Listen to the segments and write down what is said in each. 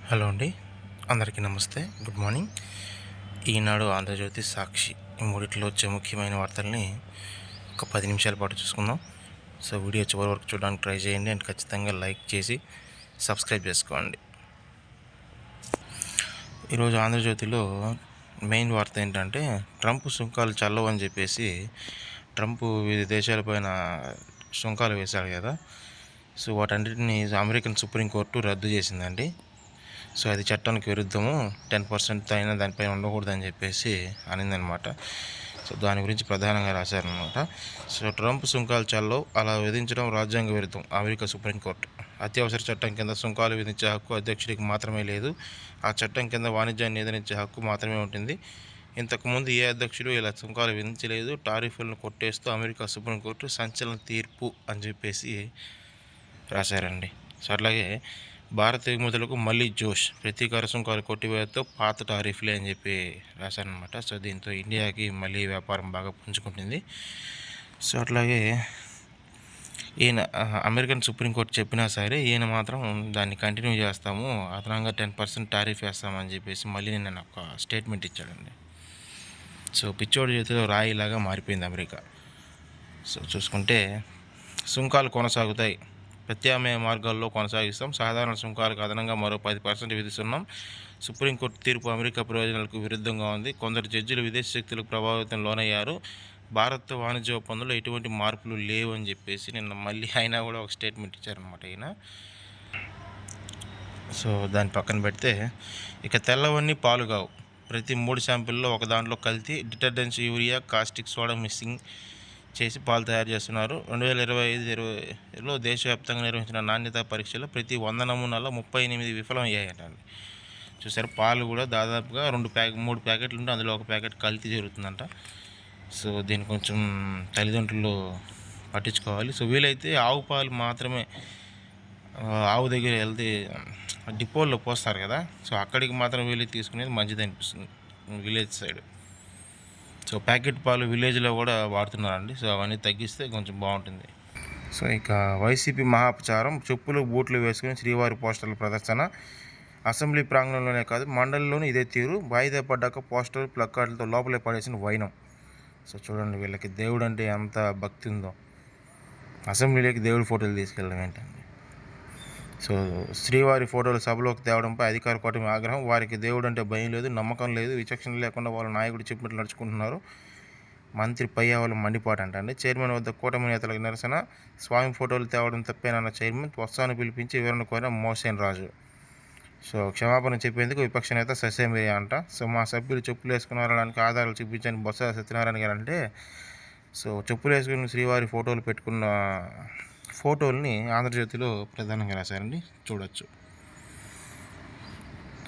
Hello అండి, అందరికీ నమస్తే, గుడ్ మార్నింగ్. ఈనాడు, ఆంధ్రజ్యోతి, సాక్షి ఈ మూడిట్లో వచ్చే ముఖ్యమైన వార్తల్ని ఒక 10 నిమిషాల పాటు చూసుకుందాం. సో వీడియో చివరి వరకు చూడడానికి ట్రై చేయండి అండ్ ఖచ్చితంగా లైక్ చేసి సబ్స్క్రైబ్ చేసుకోండి. ఈరోజు ఆంధ్రజ్యోతిలో మెయిన్ వార్త ఏంటంటే, ట్రంప్ సుంకాలు చల్లవని చెప్పేసి ట్రంప్ వివిధ దేశాలపైన సుంకాలు వేశాడు కదా. సో వాటన్నిటిని అమెరికన్ సుప్రీంకోర్టు రద్దు చేసిందండి. సో అది చట్టానికి విరుద్ధము, 10% అయినా దానిపైన ఉండకూడదని చెప్పేసి అనిందనమాట. సో దాని గురించి ప్రధానంగా రాశారనమాట. సో ట్రంప్ సుంకాలు చల్లో అలా విధించడం రాజ్యాంగ విరుద్ధం, అమెరికా సుప్రీంకోర్టు. అత్యవసర చట్టం కింద సుంకాలు విధించే హక్కు అధ్యక్షుడికి మాత్రమే లేదు. ఆ చట్టం కింద వాణిజ్యాన్ని నియంత్రించే హక్కు మాత్రమే ఉంటుంది. ఇంతకుముందు ఏ అధ్యక్షుడు ఇలా సుంకాలు విధించలేదు. టారిఫ్లను కొట్టేస్తూ అమెరికా సుప్రీంకోర్టు సంచలన తీర్పు అని చెప్పేసి రాశారండి. సో అట్లాగే భారత ఎగుమతులకు మళ్ళీ జోష్, ప్రతీకార సుంకాలు కొట్టివేతతో పాత టారిఫ్లే అని చెప్పి రాశారనమాట. సో దీంతో ఇండియాకి మళ్ళీ వ్యాపారం బాగా పుంజుకుంటుంది. సో అట్లాగే ఈయన అమెరికన్ సుప్రీంకోర్టు చెప్పినా సరే ఈయన మాత్రం దాన్ని కంటిన్యూ చేస్తాము, అదనంగా 10% టారిఫ్ వేస్తామని చెప్పేసి మళ్ళీ నేను ఒక స్టేట్మెంట్ ఇచ్చాడండి. సో పిచ్చోడి చేతిలో రాయిలాగా మారిపోయింది అమెరికా. సో చూసుకుంటే సుంకాలు కొనసాగుతాయి, ప్రత్యామ్నాయ మార్గాల్లో కొనసాగిస్తాం, సాధారణ సుంకాలకు అదనంగా మరో 10% విధిస్తున్నాం. సుప్రీంకోర్టు తీర్పు అమెరికా ప్రయోజనాలకు విరుద్ధంగా ఉంది. కొందరు జడ్జిలు విదేశీ శక్తులకు ప్రభావితం లోనయ్యారు. భారత్తో వాణిజ్య ఒప్పందంలో ఎటువంటి మార్పులు లేవు అని చెప్పేసి నిన్న మళ్ళీ అయినా కూడా ఒక స్టేట్మెంట్ ఇచ్చారనమాట ఈయన. సో దాని పక్కన పెడితే ఇక తెల్లవన్నీ పాలు కావు, ప్రతి 3 శాంపిల్లో ఒక దాంట్లో కల్తీ, detergents, urea, caustic soda mixing చేసి పాలు తయారు చేస్తున్నారు. 2025-26లో దేశవ్యాప్తంగా నిర్వహించిన నాణ్యతా పరీక్షలో ప్రతి 100 నమూనాల్లో 38 విఫలమయ్యాయంటండి. చూసారు, పాలు కూడా దాదాపుగా 3 ప్యాకెట్లు ఉంటే అందులో ఒక ప్యాకెట్ కల్తీ జరుగుతుందంట. సో దీన్ని కొంచెం తల్లిదండ్రులు పట్టించుకోవాలి. సో వీలైతే ఆవు పాలు మాత్రమే ఆవు దగ్గర వెళ్తే డిపోల్లో పోస్తారు కదా, సో అక్కడికి మాత్రం వెళ్ళి తీసుకునేది మంచిది అనిపిస్తుంది విలేజ్ సైడ్. సో ప్యాకెట్ పాలు విలేజ్లో కూడా వాడుతున్నారండి. సో అవన్నీ తగ్గిస్తే కొంచెం బాగుంటుంది. సో ఇక వైసీపీ మహాప్రచారం, చెప్పులు బూట్లు వేసుకుని శ్రీవారి పోస్టర్ల ప్రదర్శన. అసెంబ్లీ ప్రాంగణంలోనే కాదు మండలిలోనూ ఇదే తీరు. వాయిదా పడ్డాక పోస్టర్ ప్లక్కార్డులతో లోపలే పడేసిన వైనం. సో చూడండి, వీళ్ళకి దేవుడు అంటే ఎంత భక్తి ఉందో, అసెంబ్లీలోకి దేవుడి ఫోటోలు తీసుకెళ్ళడం ఏంటండి. సో శ్రీవారి ఫోటోలు సభలోకి తేవడంపై అధికార కూటమి ఆగ్రహం. వారికి దేవుడు అంటే భయం లేదు, నమ్మకం లేదు, విచక్షణ లేకుండా వాళ్ళ నాయకుడు చెప్పినట్లు నడుచుకుంటున్నారు. మంత్రి పయ్యావుల మండిపాటు అంటండి. చైర్మన్ వద్ద కూటమి నేతలకు నిరసన. స్వామి ఫోటోలు తేవడం తప్పేనన్న చైర్మన్, వత్సాను పిలిపించి వివరణ కోరిన మోసేన్ రాజు. సో క్షమాపణ చెప్పేందుకు విపక్ష నేత ససేమిరా అంట. సో మా సభ్యులు చెప్పులు వేసుకున్నారనడానికి ఆధారాలు చూపించని బొత్స సత్యనారాయణ గారు అంటే, సో చెప్పులు వేసుకుని శ్రీవారి ఫోటోలు పెట్టుకున్న ఫోటోల్ని ఆంధ్రజ్యోతిలో ప్రధానంగా రాశారండి, చూడొచ్చు.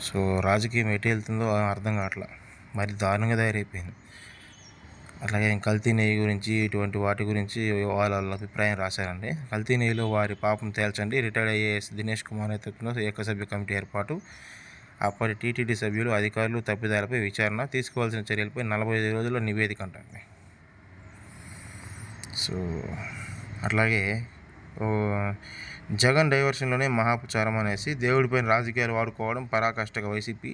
సో రాజకీయం ఎటు వెళ్తుందో అర్థం కావట్లా, మరి దారుణంగా తయారైపోయింది. అట్లాగే కల్తీ నెయ్యి గురించి ఇటువంటి వాటి గురించి వాళ్ళ అభిప్రాయం రాశారండి. కల్తీ నెయ్యిలో వారి పాపం తేల్చండి, రిటైర్డ్ ఐఏఎస్ దినేష్ కుమార్ నేతృత్వంలో ఏకసభ్య కమిటీ ఏర్పాటు. అప్పటి టీటీడీ సభ్యులు, అధికారులు తప్పిదాలపై విచారణ, తీసుకోవాల్సిన చర్యలపై 45 రోజుల్లో నివేదిక అంటండి. సో అట్లాగే జగన్ డైవర్షన్లోనే మహాప్రచారం అనేసి దేవుడిపైన రాజకీయాలు వాడుకోవడం పరాకాష్ఠగా వైసీపీ.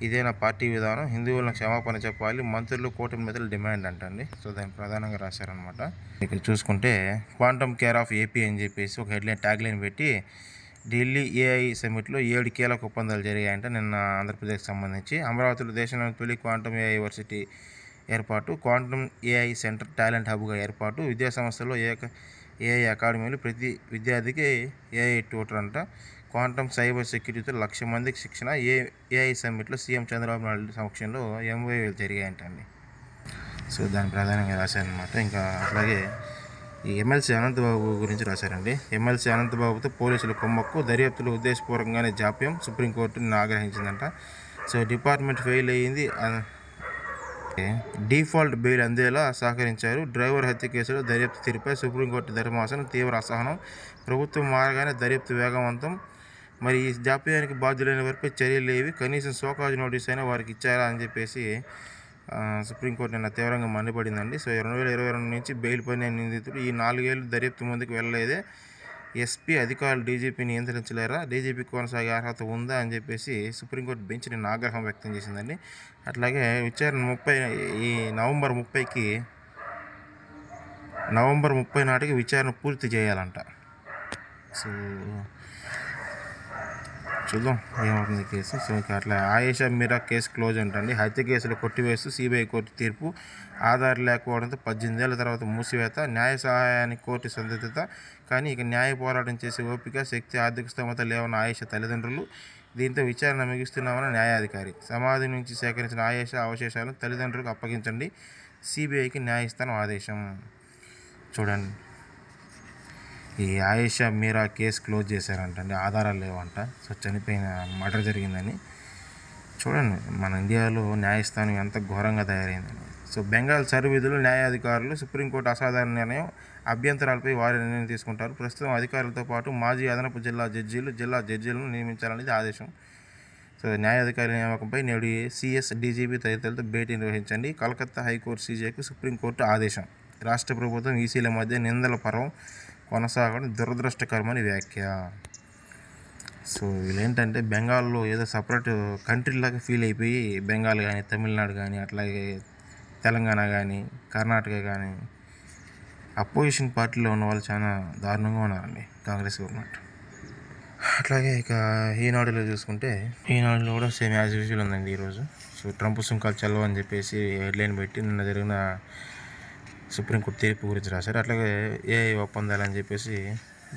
ఇదేనా పార్టీ విధానం, హిందువులను క్షమాపణ చెప్పాలి, మంత్రులు కూటమి నేతలు డిమాండ్ అంటండి. సో దాన్ని ప్రధానంగా రాశారనమాట. ఇక్కడ చూసుకుంటే క్వాంటమ్ కేర్ ఆఫ్ ఏపీ అని చెప్పేసి ఒక హెడ్లైన్ ట్యాగ్లైన్ పెట్టి, ఢిల్లీ ఏఐ సమ్మిట్లో 7 కీలక ఒప్పందాలు జరిగాయంట నిన్న ఆంధ్రప్రదేశ్కి సంబంధించి. అమరావతిలో దేశంలోని తొలి క్వాంటమ్ ఏఐ యూనివర్సిటీ ఏర్పాటు, క్వాంటమ్ ఏఐ సెంటర్ టాలెంట్ హబ్గా ఏర్పాటు, విద్యాసంస్థల్లో ఏఐ అకాడమీలు, ప్రతి విద్యార్థికి ఏఐ ట్యూటర్ అంట, క్వాంటమ్ సైబర్ సెక్యూరిటీతో 1,00,000 మందికి శిక్షణ. ఏఐ సమ్మిట్లో సీఎం చంద్రబాబు నాయుడు సమక్షంలో ఎంఓయూలు జరిగాయంటండి. సో దాన్ని ప్రధానంగా రాశారనమాట. ఇంకా అట్లాగే ఈ ఎమ్మెల్సీ అనంతబాబు గురించి రాశారండి. ఎమ్మెల్సీ అనంతబాబుతో పోలీసులు కుమ్మక్కు, దర్యాప్తులు ఉద్దేశపూర్వకంగానే జాప్యం, సుప్రీంకోర్టుని ఆగ్రహించిందంట. సో డిపార్ట్మెంట్ ఫెయిల్ అయ్యింది, డిఫాల్ట్ బెయిల్ అందేలా సహకరించారు. డ్రైవర్ హత్య కేసులో దర్యాప్తు తీరుపై సుప్రీంకోర్టు ధర్మాసనం తీవ్ర అసహనం. ప్రభుత్వం మారగానే దర్యాప్తు వేగవంతం, మరి ఈ జాప్యానికి బాధ్యులైన వారిపై చర్యలేవి, కనీసం షోకాజ్ నోటీస్ అయినా వారికి ఇచ్చారా అని చెప్పేసి సుప్రీంకోర్టు నిన్న తీవ్రంగా మండిపడిందండి. సో 2022 నుంచి బెయిల్ పైన నిందితుడు ఈ 4 ఏళ్ళు దర్యాప్తు ముందుకు వెళ్ళలేదే, ఎస్పీ అధికారులు డీజీపీ నియంత్రించలేరా, డీజీపీ కొనసాగే అర్హత ఉందా అని చెప్పేసి సుప్రీంకోర్టు బెంచ్ నిన్న ఆగ్రహం వ్యక్తం చేసిందండి. అట్లాగే విచారణ ఈ నవంబర్ 30 నాటికి విచారణ పూర్తి చేయాలంట. సో చూద్దాం ఏమవుతుంది కేసు. సో ఇక అట్లా ఆయేషా మీరా కేసు క్లోజ్ అంటండి. హత్య కేసులు కొట్టివేస్తూ సిబిఐ కోర్టు తీర్పు. ఆధార్ లేకపోవడంతో 18 ఏళ్ల తర్వాత మూసివేత. న్యాయ సహాయానికి కోర్టు సందిగ్ధత. కానీ ఇక న్యాయ పోరాటం చేసే ఓపిక, శక్తి, ఆర్థిక స్తోమత లేవన్న ఆయేషా తల్లిదండ్రులు. దీంతో విచారణ ముగిస్తున్నామన్న న్యాయాధికారి. సమాధి నుంచి సేకరించిన ఆయేషా అవశేషాలను తల్లిదండ్రులకు అప్పగించండి, సిబిఐకి న్యాయస్థానం ఆదేశం. చూడండి, ఈ ఆయేషా మీరా కేసు క్లోజ్ చేశారంటండి. ఆధారాలు లేవంట. సో చనిపోయిన మర్డర్ జరిగిందని. చూడండి మన ఇండియాలో న్యాయస్థానం ఎంత ఘోరంగా తయారైందని. సో బెంగాల్ సరివిధులు న్యాయాధికారులు సుప్రీంకోర్టు అసాధారణ నిర్ణయం, అభ్యంతరాలపై వారి నిర్ణయం తీసుకుంటారు. ప్రస్తుతం అధికారులతో పాటు మాజీ అదనపు జిల్లా జడ్జీలను నియమించాలనేది ఆదేశం. సో న్యాయాధికారి నియామకంపై నేడు సిఎస్, డీజీపీ తదితరులతో భేటీ నిర్వహించండి. కలకత్తా హైకోర్టు సీజేకు సుప్రీంకోర్టు ఆదేశం. రాష్ట్ర ప్రభుత్వం, ఈసీల మధ్య నిందల పర్వం కొనసాగడం దురదృష్టకరమని వ్యాఖ్య. సో వీళ్ళేంటంటే బెంగాల్లో ఏదో సపరేట్ కంట్రీలాగా ఫీల్ అయిపోయి, బెంగాల్ కానీ, తమిళనాడు కానీ, అట్లాగే తెలంగాణ కానీ, కర్ణాటక కానీ అపోజిషన్ పార్టీలో ఉన్న వాళ్ళు చాలా దారుణంగా ఉన్నారండి కాంగ్రెస్ గవర్నమెంట్. అట్లాగే ఇక ఈనాడులో చూసుకుంటే, ఈనాడులో కూడా సేమ్ యాజ్ యూజువల్ ఉందండి ఈరోజు. సో ట్రంప్ సుంకాలు చల్లవు అని చెప్పేసి హెడ్లైన్ పెట్టి నిన్న జరిగిన సుప్రీంకోర్టు తీర్పు గురించి రాశారు. అట్లాగే ఏఐ ఒప్పందాలు అని చెప్పేసి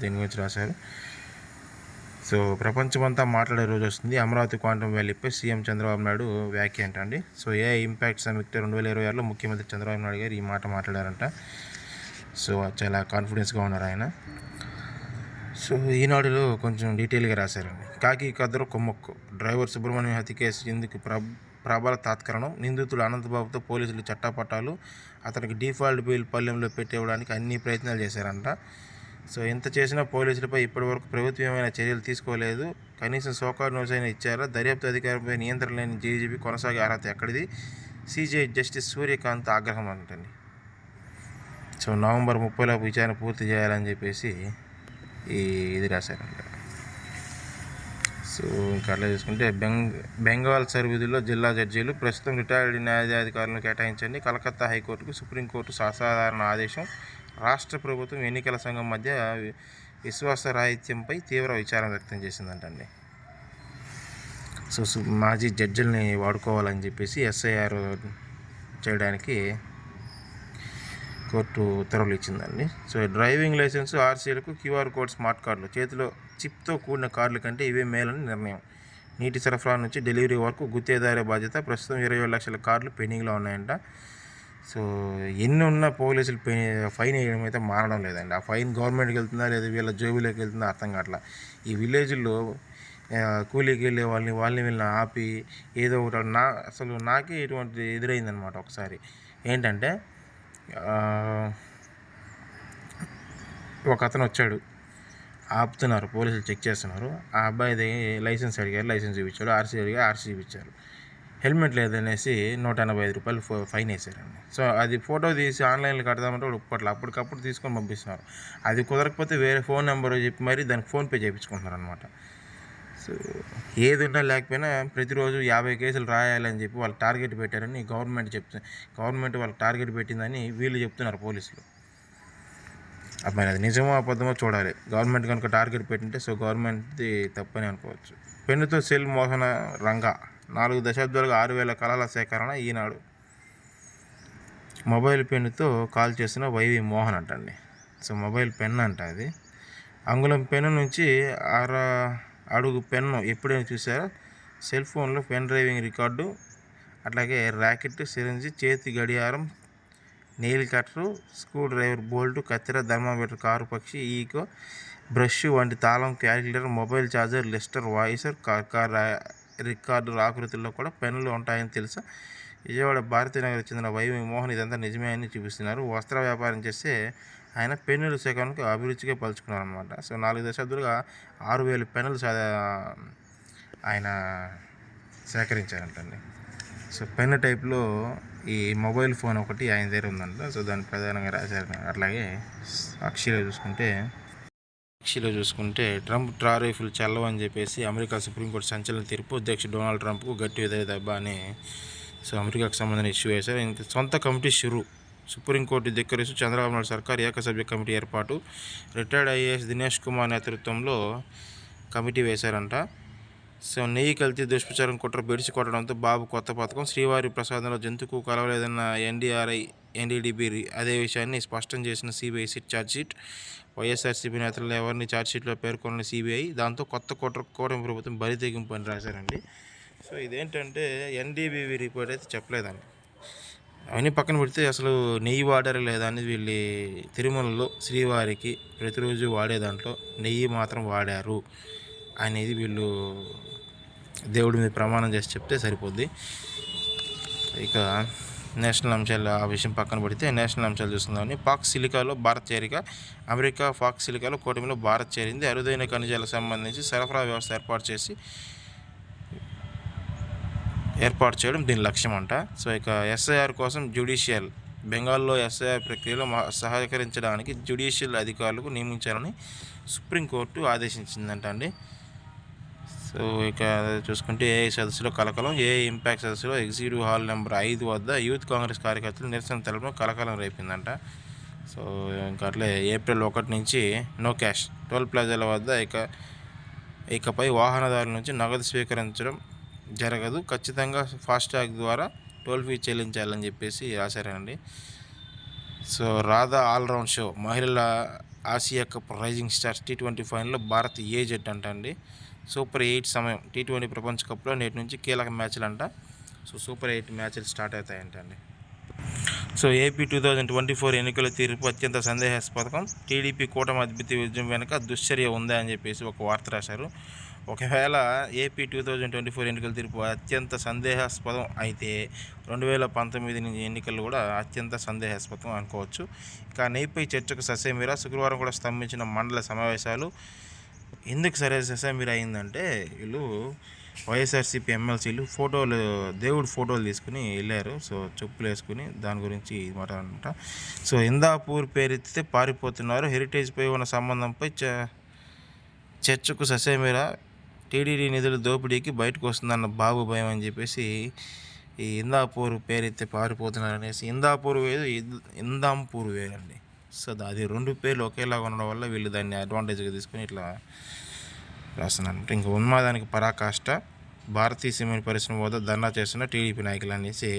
దీని గురించి రాశారు. సో ప్రపంచమంతా మాట్లాడే రోజు వస్తుంది. అమరావతి క్వాంటమ్ వ్యాలీపై సీఎం చంద్రబాబు నాయుడు వ్యాఖ్య ఏంటండి. సో ఏఐ ఇంపాక్ట్ సమిట్ 2026లో ముఖ్యమంత్రి చంద్రబాబు నాయుడు గారు ఈ మాట మాట్లాడారంట. సో చాలా కాన్ఫిడెన్స్గా ఉన్నారు ఆయన. సో ఈనాడులో కొంచెం డీటెయిల్గా రాశారండి. కాకి కద్దరు కొమ్మక్కు. డ్రైవర్ సుబ్రహ్మణ్యం హత్య కేసు ఇందుకు ప్రబల తాత్కరణం. నిందితుడు అనంతబాబుతో పోలీసులు చట్టాపట్టాలు. అతనికి డిఫాల్ట్ బెయిల్ పల్లెంలో పెట్టివ్వడానికి అన్ని ప్రయత్నాలు చేశారంట. సో ఎంత చేసినా పోలీసులపై ఇప్పటివరకు ప్రభుత్వం ఏమైనా చర్యలు తీసుకోలేదు. కనీసం సోకార్ నోటీస్ అయినా ఇచ్చారా? దర్యాప్తు అధికారంపై నియంత్రణ లేని డీజీపీ కొనసాగే అర్హత ఎక్కడిది? సిజేఐ జస్టిస్ సూర్యకాంత్ ఆగ్రహం అంటండి. సో నవంబర్ 30లోపు విచారణ పూర్తి చేయాలని చెప్పేసి ఇది రాశారంట. సో ఇంకా అట్లా చూసుకుంటే బెంగాల్ సరివిధుల్లో జిల్లా జడ్జీలు. ప్రస్తుతం రిటైర్డ్ న్యాయాధికారులను కేటాయించండి. కలకత్తా హైకోర్టుకు సుప్రీంకోర్టు అసాధారణ ఆదేశం. రాష్ట్ర ప్రభుత్వం, ఎన్నికల సంఘం మధ్య విశ్వాసరాహిత్యంపై తీవ్ర విచారం వ్యక్తం చేసిందంటండి. సో మాజీ జడ్జిల్ని వాడుకోవాలని చెప్పేసి ఎస్ఐఆర్ చేయడానికి కోర్టు ఉత్తర్వులు ఇచ్చిందండి. సో డ్రైవింగ్ లైసెన్స్, ఆర్సీలకు క్యూఆర్ కోడ్ స్మార్ట్ కార్డులు. చేతిలో చిప్తో కూడిన కార్డుల కంటే ఇవే మేలని నిర్ణయం. నీటి సరఫరా నుంచి డెలివరీ వరకు గుత్తేదారి బాధ్యత. ప్రస్తుతం 27 లక్షల కార్డులు పెండింగ్లో ఉన్నాయంట. సో ఎన్ని ఉన్నా పోలీసులు ఫైన్ వేయడం అయితే మారడం లేదండి. ఆ ఫైన్ గవర్నమెంట్కి వెళ్తుందా లేదా వీళ్ళ జోబులోకి వెళ్తుందా అర్థం కావట్లా. ఈ విలేజ్లో కూలీకి వెళ్ళే వీళ్ళని ఆపి ఏదో ఒకటి అసలు నాకే ఇటువంటి ఎదురైందనమాట ఒకసారి. ఏంటంటే ఒక అతను వచ్చాడు, ఆపుతున్నారు, పోలీసులు చెక్ చేస్తున్నారు. ఆ అబ్బాయిది లైసెన్స్ అడిగారు, లైసెన్స్ చూపించాడు. ఆర్సీ అడిగారు, ఆర్సీ చూపించారు. హెల్మెట్ లేదనేసి 185 రూపాయలు ఫైన్ వేసారండి. సో అది ఫోటో తీసి ఆన్లైన్లో కడదామంటే వాడు అప్పటికప్పుడు తీసుకొని పంపిస్తున్నారు. అది కుదరకపోతే వేరే ఫోన్ నెంబర్ చెప్పి మరి దానికి ఫోన్పే చేయించుకుంటున్నారు అనమాట. సో ఏది ఉన్నా లేకపోయినా ప్రతిరోజు 50 కేసులు రాయాలని చెప్పి వాళ్ళు టార్గెట్ పెట్టారని గవర్నమెంట్ వాళ్ళకి టార్గెట్ పెట్టిందని వీళ్ళు చెప్తున్నారు పోలీసులు. మరి అది నిజమో అబద్ధమో చూడాలి. గవర్నమెంట్ కనుక టార్గెట్ పెట్టింటే సో గవర్నమెంట్ది తప్పని అనుకోవచ్చు. పెన్నుతో సెల్ మోహన రంగా. 4 దశాబ్దాలుగా 6,000 కళల సేకరణ. ఈనాడు. మొబైల్ పెన్నుతో కాల్ చేసిన వైవి మోహన్ అంటండి. సో మొబైల్ పెన్ అంట అది. అంగుళం పెన్ను నుంచి అడుగు పెన్ను ఎప్పుడైనా చూసారా? సెల్ ఫోన్లో పెన్ డ్రైవింగ్ రికార్డు, అట్లాగే ర్యాకెట్, సిరంజి, చేతి గడియారం, nail cutter, screwdriver, bolt, కత్తెర, థర్మామీటర్, కారు పక్షి, ఈకో, బ్రష్ వంటి తాళం, క్యాలిక్యులేటర్, మొబైల్ ఛార్జర్, లిస్టర్, వాయిసర్, రికార్డర్ ఆకృతుల్లో కూడా పెన్నులు ఉంటాయని తెలుసా? విజయవాడ భారతీనగర్కి చెందిన వైవి మోహన్ ఇదంతా నిజమే అని చూపిస్తున్నారు. వస్త్ర వ్యాపారం చేస్తే ఆయన పెన్నుల సేకరణకు అభిరుచిగా పలుచుకున్నారు అనమాట. సో 4 దశాబ్దాలుగా 6,000 పెన్నులు ఆయన సేకరించారంటండి. సో పెన్ టైప్లో ఈ మొబైల్ ఫోన్ ఒకటి ఆయన దగ్గర ఉందంట. సో దాన్ని ప్రధానంగా రాశారు. అట్లాగే సాక్షిలో చూసుకుంటే సాక్షిలో చూసుకుంటే ట్రంప్ టారిఫ్లు చెల్లవని చెప్పేసి అమెరికా సుప్రీంకోర్టు సంచలన తీర్పు, అధ్యక్షుడు డొనాల్డ్ ట్రంప్కు గట్టి వ్యతిరేకత దెబ్బ అని అమెరికాకు సంబంధించిన ఇష్యూ వేశారు. ఇంక సొంత కమిటీ సుప్రీంకోర్టు ధిక్కరిస్తూ చంద్రబాబు నాయుడు సర్కార్ ఏకసభ్య కమిటీ ఏర్పాటు, రిటైర్డ్ ఐఏఎస్ దినేష్ కుమార్ నేతృత్వంలో కమిటీ వేశారంట. నెయ్యి కల్తీ దుష్ప్రచారం కుట్ర బెడిసి కొట్టడంతో బాబు కొత్త పథకం, శ్రీవారి ప్రసాదంలో జంతుకు కలవలేదన్న ఎన్డీడీబీ అదే విషయాన్ని స్పష్టం చేసిన సిబిఐ సిట్ ఛార్జ్షీట్, వైఎస్ఆర్సీపీ నేతలను ఎవరిని ఛార్జ్షీట్లో పేర్కొన్న సిబిఐ, దాంతో కొత్త కూటమి ప్రభుత్వం బరి తెగింపు అని రాశారండి. సో ఇదేంటంటే ఎన్డీబీబీ రిపోర్ట్ అయితే చెప్పలేదండి. అవన్నీ పక్కన పెడితే అసలు నెయ్యి వాడారా లేదా అనేది వీళ్ళు తిరుమలలో శ్రీవారికి ప్రతిరోజు వాడే దాంట్లో నెయ్యి మాత్రం వాడారు అనేది వీళ్ళు దేవుడి మీద ప్రమాణం చేసి చెప్తే సరిపోద్ది. ఇక నేషనల్ అంశాలు ఆ విషయం పక్కన పెడితే నేషనల్ అంశాలు చూస్తుందామని, పాక్ సిలికాలో భారత్ చేరిక, అమెరికా పాక్ సిలికాలో కూటమిలో భారత్ చేరింది. అరుదైన ఖనిజాలకు సంబంధించి సరఫరా వ్యవస్థ ఏర్పాటు చేయడం దీని లక్ష్యం అంట. సో ఇక ఎస్ఐఆర్ కోసం జ్యుడిషియల్, బెంగాల్లో ఎస్ఐఆర్ ప్రక్రియలో సహకరించడానికి జ్యుడిషియల్ అధికారులకు నియమించాలని సుప్రీంకోర్టు ఆదేశించిందంట అండి. సో ఇక చూసుకుంటే ఏఐ సదస్సులో కలకలం, ఏఐ ఇంపాక్ట్ సదస్సులో ఎగ్జిక్యూటివ్ హాల్ నెంబర్ 5 వద్ద యూత్ కాంగ్రెస్ కార్యకర్తలు నిరసన తెలపడం కలకలం రేపిందంట. సో ఇంకా అట్లే ఏప్రిల్ 1 నుంచి నో క్యాష్, టోల్ ప్లాజాల వద్ద ఇకపై వాహనదారుల నుంచి నగదు స్వీకరించడం జరగదు, ఖచ్చితంగా ఫాస్టాగ్ ద్వారా టోల్ ఫీ చెల్లించాలని చెప్పేసి రాశారండి. సో రాధా ఆల్రౌండ్ షో, మహిళల Asia cup rising stars T20 ఫైనల్లో భారత్ ఏ జట్టు అంట అండి. సూపర్ 8 సమయం T20 ప్రపంచ కప్లో నేటి నుంచి కీలక మ్యాచ్లు అంట. సో సూపర్ 8 మ్యాచ్లు స్టార్ట్ అవుతాయంటండి. సో ఏపీ 2024 ఎన్నికల తీర్పు అత్యంత సందేహాస్పదం, టీడీపీ కూటమి అద్భుత విజయం వెనుక దుశ్చర్య ఉందా అని చెప్పేసి ఒక వార్త రాశారు. ఒకవేళ ఏపీ 2024 ఎన్నికల తీర్పు అత్యంత సందేహాస్పదం అయితే 2019 ఎన్నికలు కూడా అత్యంత సందేహాస్పదం అనుకోవచ్చు. ఇక నెయ్యిపై చర్చకు ససేమిరా, శుక్రవారం కూడా స్తంభించిన మండల సమావేశాలు. ఎందుకు సరే ససేమిరా అయిందంటే వీళ్ళు వైఎస్ఆర్సీపీ ఎమ్మెల్సీలు దేవుడి ఫోటోలు తీసుకుని వెళ్ళారు. సో చెప్పులు వేసుకుని దాని గురించి మాట్లాడారంట. సో ఇందాపూర్ పేరెత్తితే పారిపోతున్నారు, హెరిటేజ్పై ఉన్న సంబంధంపై చర్చకు ససేమిరా, టీడీడీ నిధుల దోపిడీకి బయటకు వస్తుందన్న బాబు భయం అని చెప్పేసి ఈ ఇందాపూర్ పేరెత్తే పారిపోతున్నారు అనేసి, ఇందాపూర్ వేరు ఇందాంపూర్ వేరండి. సో అది 2 పేర్లు ఒకేలాగా ఉండడం వల్ల వీళ్ళు దాన్ని అడ్వాంటేజ్గా తీసుకుని ఇట్లా రాస్తున్నారు. ఇంక ఉన్మాదానికి పరాకాష్ట, భారతీయ సిమెంట్ పరిశ్రమ వద్ద ధర్నా చేస్తున్న టీడీపీ నాయకులు అనేసి,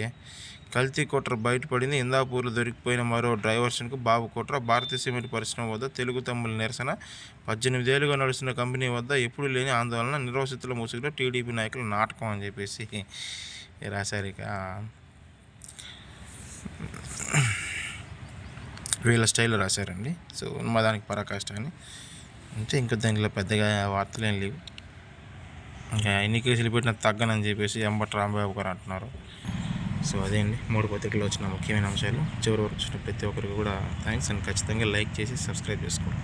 కల్తీ కుట్ర బయటపడింది, ఇందాపూర్లో దొరికిపోయిన మరో డైవర్షన్కు బాబు కుట్ర, భారతీయ సిమెంట్ పరిశ్రమ వద్ద తెలుగు తమ్ముల నిరసన, 18 ఏళ్లుగా నడుస్తున్న కంపెనీ వద్ద ఎప్పుడు లేని ఆందోళన, నిర్వసితుల ముసుగులో టీడీపీ నాయకుల నాటకం అని చెప్పేసి రాశారు. ఇక వీళ్ళ స్టైల్లో రాశారండి. సో ఉన్మాదానికి పరాకాష్ట అని అంటే ఇంకా దానిలో పెద్దగా వార్తలు ఏం లేవు. ఇంకా ఎన్ని కేసులు పెట్టినా తగ్గనని చెప్పేసి అంబటి రాంబాబు గారు అంటున్నారు. సో అదే అండి 3 పత్రికల్లో వచ్చిన ముఖ్యమైన అంశాలు. చివరి వరకు వచ్చిన ప్రతి ఒక్కరికి కూడా థ్యాంక్స్ అండ్ ఖచ్చితంగా లైక్ చేసి సబ్స్క్రైబ్ చేసుకోండి.